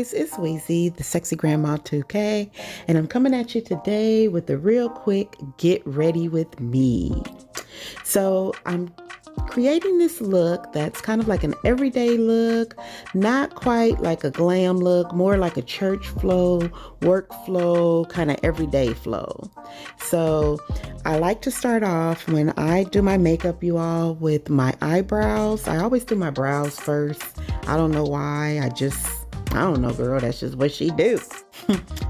guys, it's Weezy, the sexy grandma 2K, and I'm coming at you today with a real quick get ready with me. So I'm creating this look that's kind of like an everyday look, not quite like a glam look, more like a church flow, work flow, kind of everyday flow. So I like to start off when I do my makeup, you all, with my eyebrows. I always do my brows first. I don't know why. I don't know, girl. That's just what she do.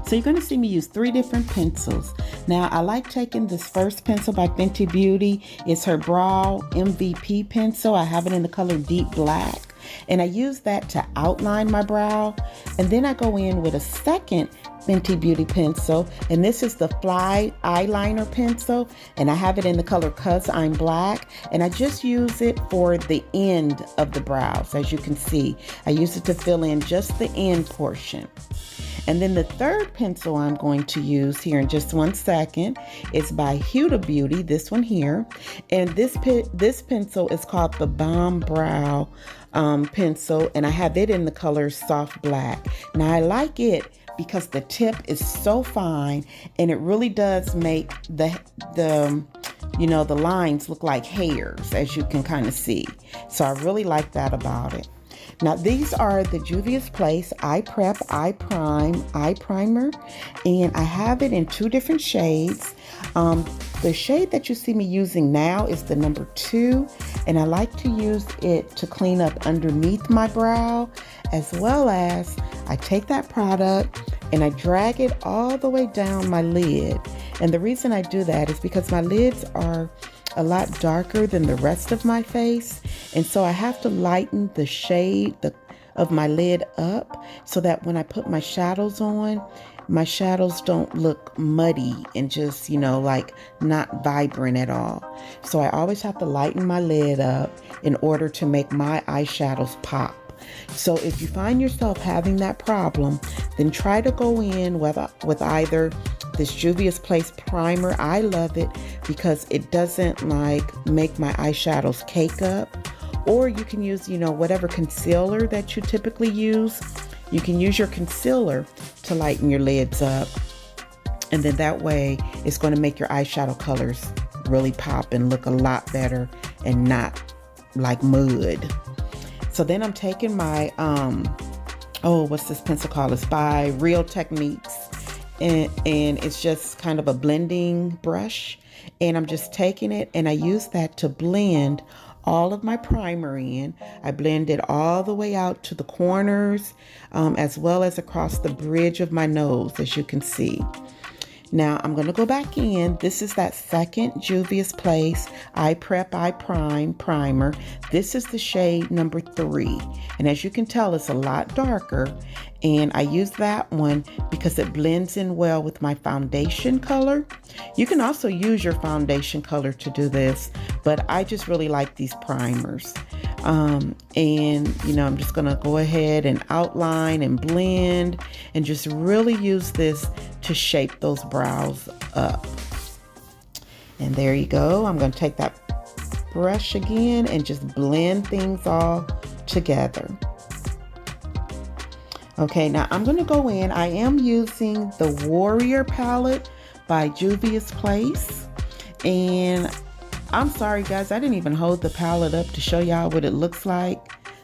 So you're going to see me use 3 different pencils. Now, I like taking this first pencil by Fenty Beauty. It's her Brow MVP pencil. I have it in the color Deep Black. And I use that to outline my brow. And then I go in with a second Fenty Beauty pencil. And this is the Fly Eyeliner pencil. And I have it in the color Cause I'm Black. And I just use it for the end of the brows. As you can see, I use it to fill in just the end portion. And then the third pencil I'm going to use here in just 1 second is by Huda Beauty, this one here. And this pencil is called the Bomb Brow pencil, and I have it in the color Soft Black. Now I like it because the tip is so fine, and it really does make the lines look like hairs, as you can kind of see. So I really like that about it. Now these are the Juvia's Place Eye Prep Eye Prime Eye Primer, and I have it in 2 different shades. The shade that you see me using now is the number 2, and I like to use it to clean up underneath my brow, as well as I take that product and I drag it all the way down my lid. And the reason I do that is because my lids are a lot darker than the rest of my face, and so I have to lighten the shade of my lid up so that when I put my shadows on, my shadows don't look muddy and just, like not vibrant at all. So I always have to lighten my lid up in order to make my eyeshadows pop. So if you find yourself having that problem, then try to go in with either this Juvia's Place primer. I love it because it doesn't make my eyeshadows cake up. Or you can use, whatever concealer that you typically use. You can use your concealer to lighten your lids up. And then that way it's going to make your eyeshadow colors really pop and look a lot better and not like mud. So then I'm taking my, what's this pencil called? It's by Real Techniques. And it's just kind of a blending brush. And I'm just taking it and I use that to blend all of my primer in. I blend it all the way out to the corners, as well as across the bridge of my nose, as you can see. Now I'm going to go back in. This is that second Juvia's Place Eye Prep Eye Prime primer. This is the shade number 3. And as you can tell, it's a lot darker. And I use that one because it blends in well with my foundation color. You can also use your foundation color to do this, but I just really like these primers. I'm just going to go ahead and outline and blend and just really use this to shape those brows up. And there you go. I'm going to take that brush again and just blend things all together. Okay, now I'm going to go in. I am using the Warrior palette by Juvia's Place. And I'm sorry, guys, I didn't even hold the palette up to show y'all what it looks like.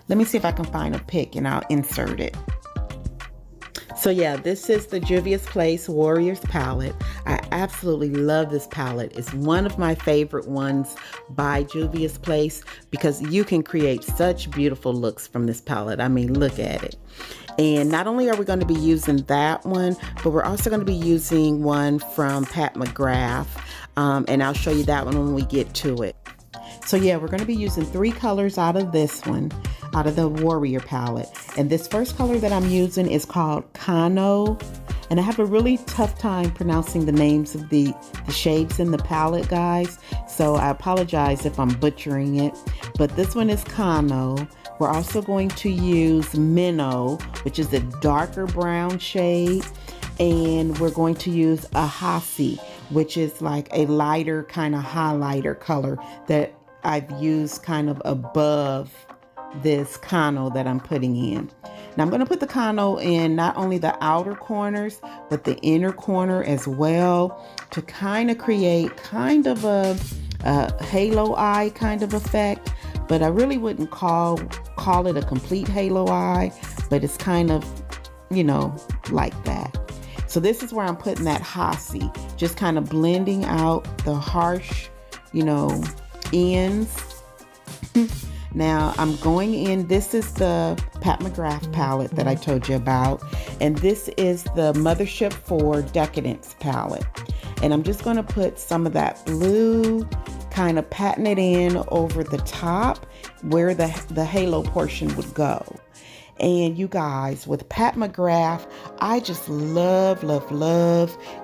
Let me see if I can find a pic and I'll insert it. So yeah, this is the Juvia's Place Warriors palette. I absolutely love this palette. It's one of my favorite ones by Juvia's Place because you can create such beautiful looks from this palette. I mean, look at it. And not only are we going to be using that one, but we're also going to be using one from McGrath. And I'll show you that one when we get to it. So yeah, we're going to be using 3 colors out of this one, out of the Warrior palette. And this first color that I'm using is called Kano. And I have a really tough time pronouncing the names of the shades in the palette, guys. So I apologize if I'm butchering it. But this one is Kano. We're also going to use Minnow, which is a darker brown shade. And we're going to use Ahasi, which is like a lighter kind of highlighter color that I've used kind of above this Kano that I'm putting in. Now I'm going to put the contour in not only the outer corners, but the inner corner as well, to kind of create kind of a halo eye kind of effect. But I really wouldn't call it a complete halo eye, but it's kind of, you know, like that. So this is where I'm putting that Hossie, just kind of blending out the harsh, you know, ends. Now I'm going in, this is the Pat McGrath palette that I told you about, and this is the Mothership 4 Decadence palette. And I'm just going to put some of that blue, kind of patting it in over the top where the halo portion would go. And you guys, with Pat McGrath, I just love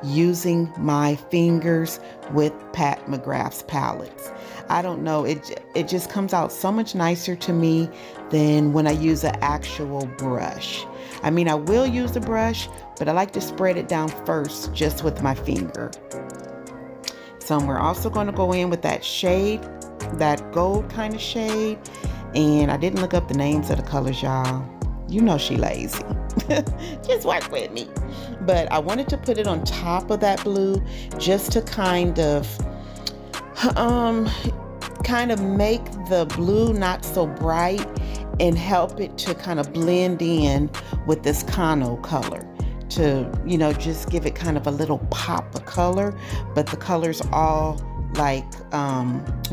using my fingers with Pat McGrath's palettes. I don't know, it just comes out so much nicer to me than when I use an actual brush. I mean, I will use a brush, but I like to spread it down first just with my finger. So we're also going to go in with that shade, that gold kind of shade. And I didn't look up the names of the colors, y'all. You know she lazy. Just work with me. But I wanted to put it on top of that blue just to kind of make the blue not so bright and help it to kind of blend in with this Kano color, to, you know, just give it kind of a little pop of color, but the colors all like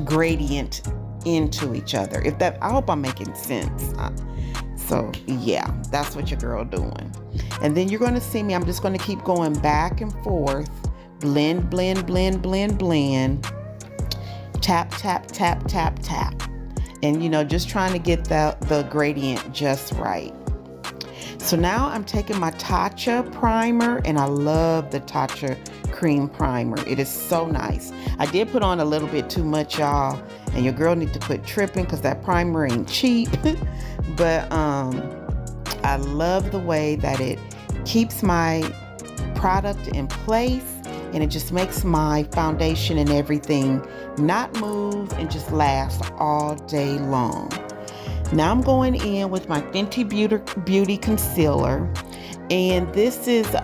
gradient into each other. If that, I hope I'm making sense. So yeah, that's what your girl doing. And then you're going to see me, I'm just going to keep going back and forth, blend, blend, blend, blend, blend, tap, tap, tap, tap, tap. And, you know, just trying to get the gradient just right. So now I'm taking my Tatcha primer, and I love the Tatcha cream primer. It is so nice. I did put on a little bit too much, y'all, and your girl need to quit tripping because that primer ain't cheap. But I love the way that it keeps my product in place, and it just makes my foundation and everything not move and just last all day long. Now I'm going in with my Fenty Beauty concealer, and this is the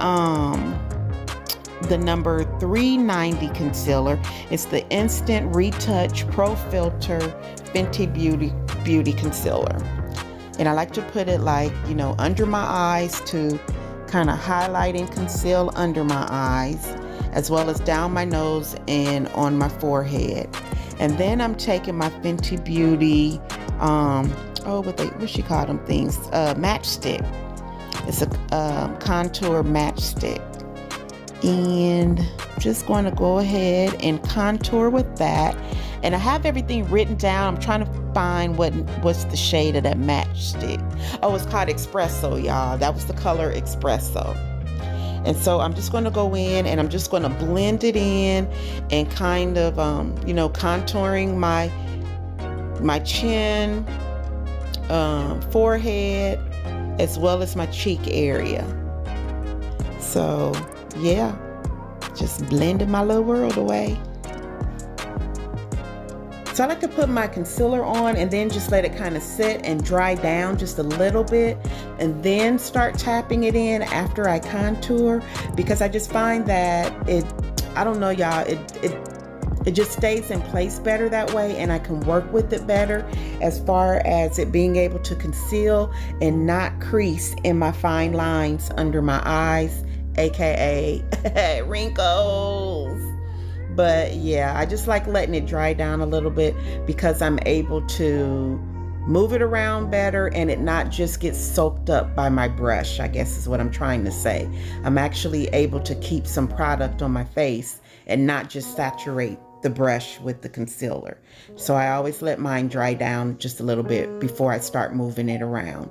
number 390 concealer. It's the Instant Retouch Pro Filter Fenty Beauty concealer. And I like to put it, like, you know, under my eyes to kind of highlight and conceal under my eyes, as well as down my nose and on my forehead. And then I'm taking my Fenty Beauty, what she call them things? Matchstick. It's a contour matchstick. And I'm just going to go ahead and contour with that. And I have everything written down. I'm trying to find what's the shade of that matchstick. Oh, it's called Espresso, y'all. That was the color Espresso. And so I'm just going to go in and I'm just going to blend it in and kind of, you know, contouring my chin, forehead, as well as my cheek area. So yeah, just blending my little world away. So I like to put my concealer on and then just let it kind of sit and dry down just a little bit, and then start tapping it in after I contour, because I just find that I don't know, y'all, it just stays in place better that way, and I can work with it better as far as it being able to conceal and not crease in my fine lines under my eyes, aka wrinkles. But yeah, I just like letting it dry down a little bit because I'm able to move it around better and it not just get soaked up by my brush, I guess is what I'm trying to say. I'm actually able to keep some product on my face and not just saturate the brush with the concealer. So I always let mine dry down just a little bit before I start moving it around.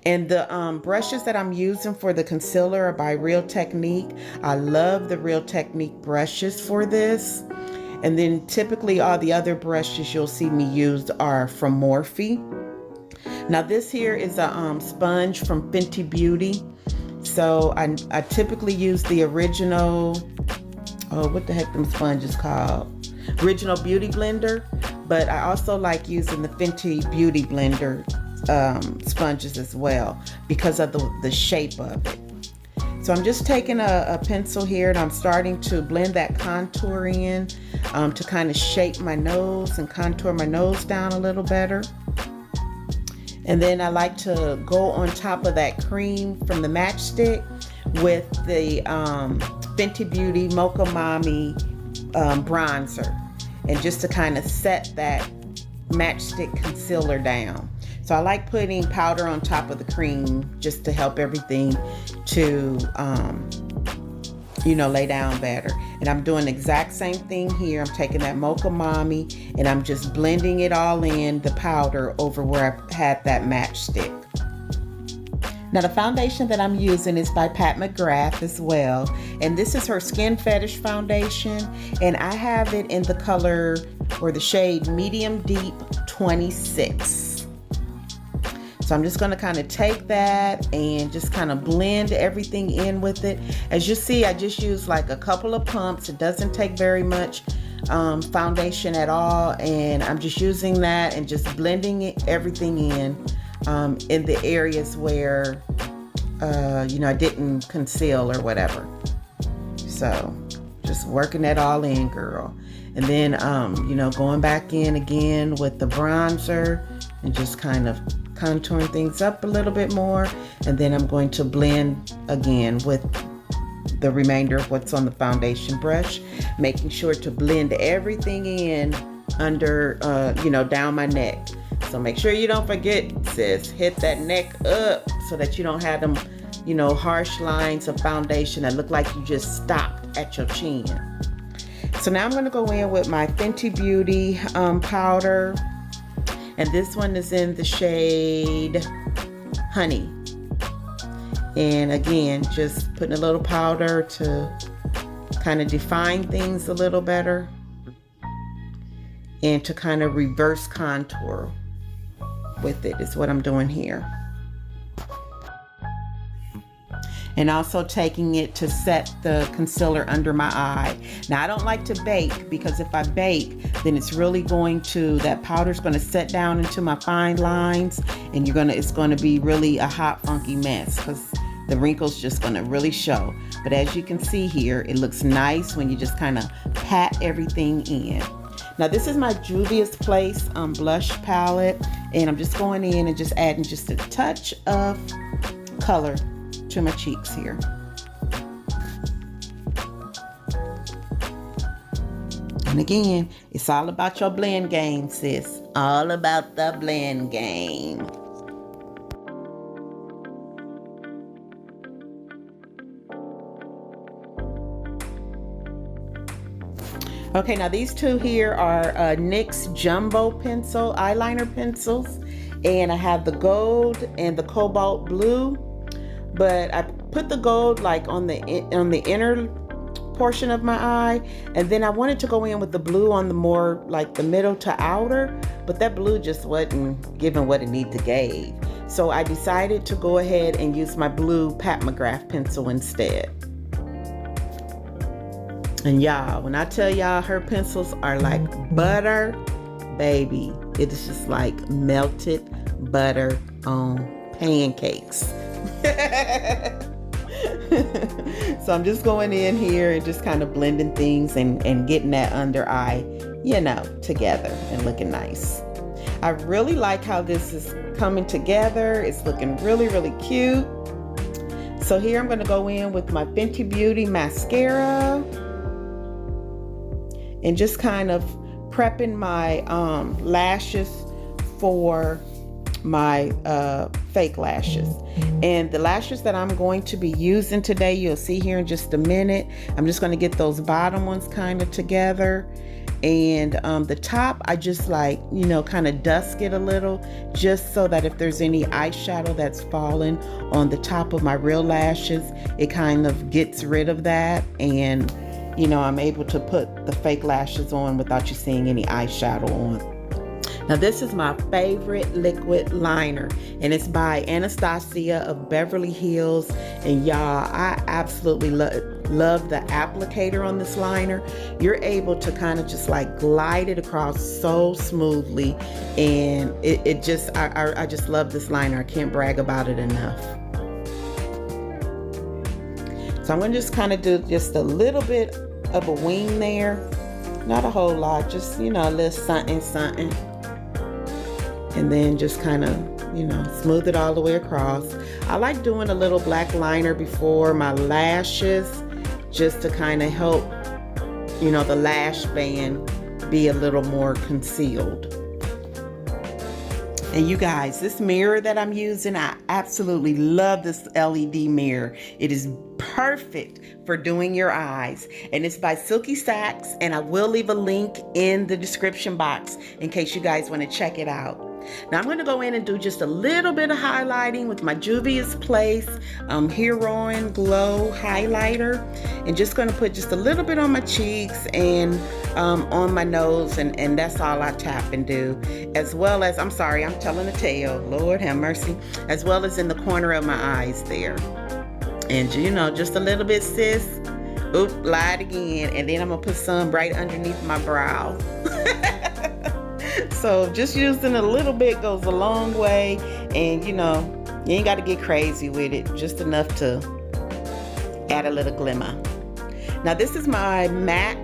And the brushes that I'm using for the concealer are by Real Technique. I love the Real Technique brushes for this. And then typically all the other brushes you'll see me use are from Morphe. Now this here is a sponge from Fenty Beauty. So I typically use the original, what the heck them sponges called? Original Beauty Blender. But I also like using the Fenty Beauty Blender sponges as well. because of the shape of it. So I'm just taking a pencil here and I'm starting to blend that contour in to kind of shape my nose and contour my nose down a little better. And then I like to go on top of that cream from the matchstick with the Fenty Beauty Mocha Mommy bronzer, and just to kind of set that matchstick concealer down. So I like putting powder on top of the cream just to help everything to, lay down better. And I'm doing the exact same thing here. I'm taking that Mocha Mommy and I'm just blending it all in, the powder over where I had that matchstick. Now the foundation that I'm using is by Pat McGrath as well. And this is her Skin Fetish foundation. And I have it in the color or the shade Medium Deep 26. So I'm just going to kind of take that and just kind of blend everything in with it. As you see, I just used like a couple of pumps. It doesn't take very much foundation at all. And I'm just using that and just blending everything in the areas where, I didn't conceal or whatever. So just working that all in, girl. And then, going back in again with the bronzer and just kind of contouring things up a little bit more. And then I'm going to blend again with the remainder of what's on the foundation brush, making sure to blend everything in under, down my neck. So make sure you don't forget, sis, hit that neck up so that you don't have them, harsh lines of foundation that look like you just stopped at your chin. So now I'm going to go in with my Fenty Beauty powder. And this one is in the shade Honey. And again, just putting a little powder to kind of define things a little better and to kind of reverse contour with it is what I'm doing here. And also taking it to set the concealer under my eye. Now I don't like to bake, because if I bake, then it's really that powder's gonna set down into my fine lines, and it's gonna be really a hot, funky mess, because the wrinkles just gonna really show. But as you can see here, it looks nice when you just kind of pat everything in. Now this is my Juvia's Place blush palette, and I'm just going in and just adding just a touch of color to my cheeks here. And again, it's all about your blend game, sis. All about the blend game. Okay, now these two here are NYX Jumbo Pencil, eyeliner pencils. And I have the gold and the cobalt blue. But I put the gold like on the inner portion of my eye, and then I wanted to go in with the blue on the more like the middle to outer, but that blue just wasn't giving what it needed to give. So I decided to go ahead and use my blue Pat McGrath pencil instead. And y'all, when I tell y'all her pencils are like butter, baby, it is just like melted butter on pancakes. So I'm just going in here and just kind of blending things and getting that under eye, together and looking nice. I really like how this is coming together. It's looking really, really cute. So here I'm going to go in with my Fenty Beauty mascara and just kind of prepping my lashes for my fake lashes. And the lashes that I'm going to be using today, you'll see here in just a minute. I'm just going to get those bottom ones kind of together, and the top I just like kind of dusk it a little, just so that if there's any eyeshadow that's fallen on the top of my real lashes, it kind of gets rid of that, and I'm able to put the fake lashes on without you seeing any eyeshadow on. Now this is my favorite liquid liner, and it's by Anastasia of Beverly Hills. And y'all, I absolutely love the applicator on this liner. You're able to kind of just like glide it across so smoothly, and it just, I just love this liner. I can't brag about it enough. So I'm gonna just kind of do just a little bit of a wing there. Not a whole lot, just, you know, a little something, something. And then just kind of, you know, smooth it all the way across. I like doing a little black liner before my lashes, just to kind of help, you know, the lash band be a little more concealed. And you guys, this mirror that I'm using, I absolutely love this LED mirror. It is perfect for doing your eyes, and it's by SilkySaks, and I will leave a link in the description box in case you guys want to check it out. Now I'm going to go in and do just a little bit of highlighting with my Juvia's Place Heroin Glow highlighter, and just going to put just a little bit on my cheeks and on my nose, and that's all I tap and do, as well as, I'm sorry, I'm telling a tale, Lord have mercy, as well as in the corner of my eyes there. And you know, just a little bit, sis. Oop, lied again. And then I'm gonna put some right underneath my brow. So just using a little bit goes a long way, and you know, you ain't got to get crazy with it, just enough to add a little glimmer. Now this is my MAC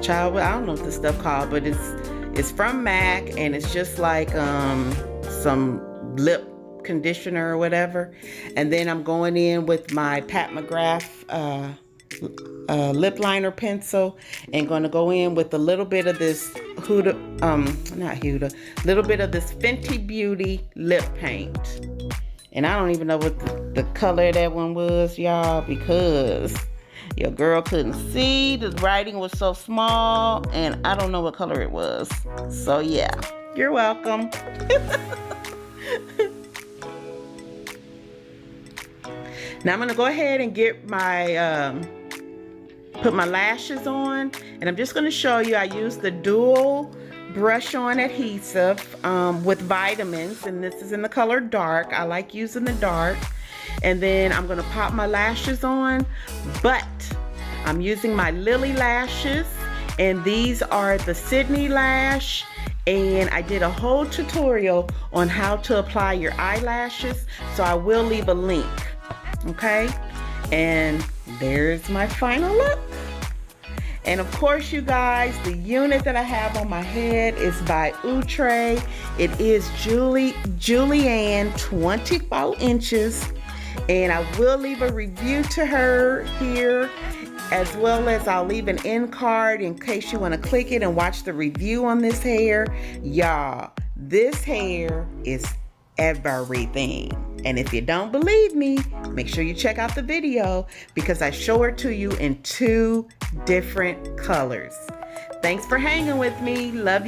child, I don't know what this stuff called, but it's from MAC, and it's just like some lip conditioner or whatever. And then I'm going in with my McGrath lip liner pencil, and going to go in with a little bit of this Huda, little bit of this Fenty Beauty lip paint. And I don't even know what the color of that one was, y'all, because your girl couldn't see. The writing was so small, and I don't know what color it was. So yeah, you're welcome. Now I'm gonna go ahead and get my put my lashes on, and I'm just gonna show you. I use the dual brush on adhesive with vitamins, and this is in the color dark. I like using the dark. And then I'm gonna pop my lashes on, but I'm using my Lily lashes, and these are the Sydney lash, and I did a whole tutorial on how to apply your eyelashes, so I will leave a link. Okay, and there's my final look. And of course, you guys, the unit that I have on my head is by Outre. It is Julianne 24 inches, and I will leave a review to her here, as well as I'll leave an end card in case you want to click it and watch the review on this hair. Y'all, this hair is everything. And if you don't believe me, make sure you check out the video, because I show it to you in 2 different colors. Thanks for hanging with me. Love you.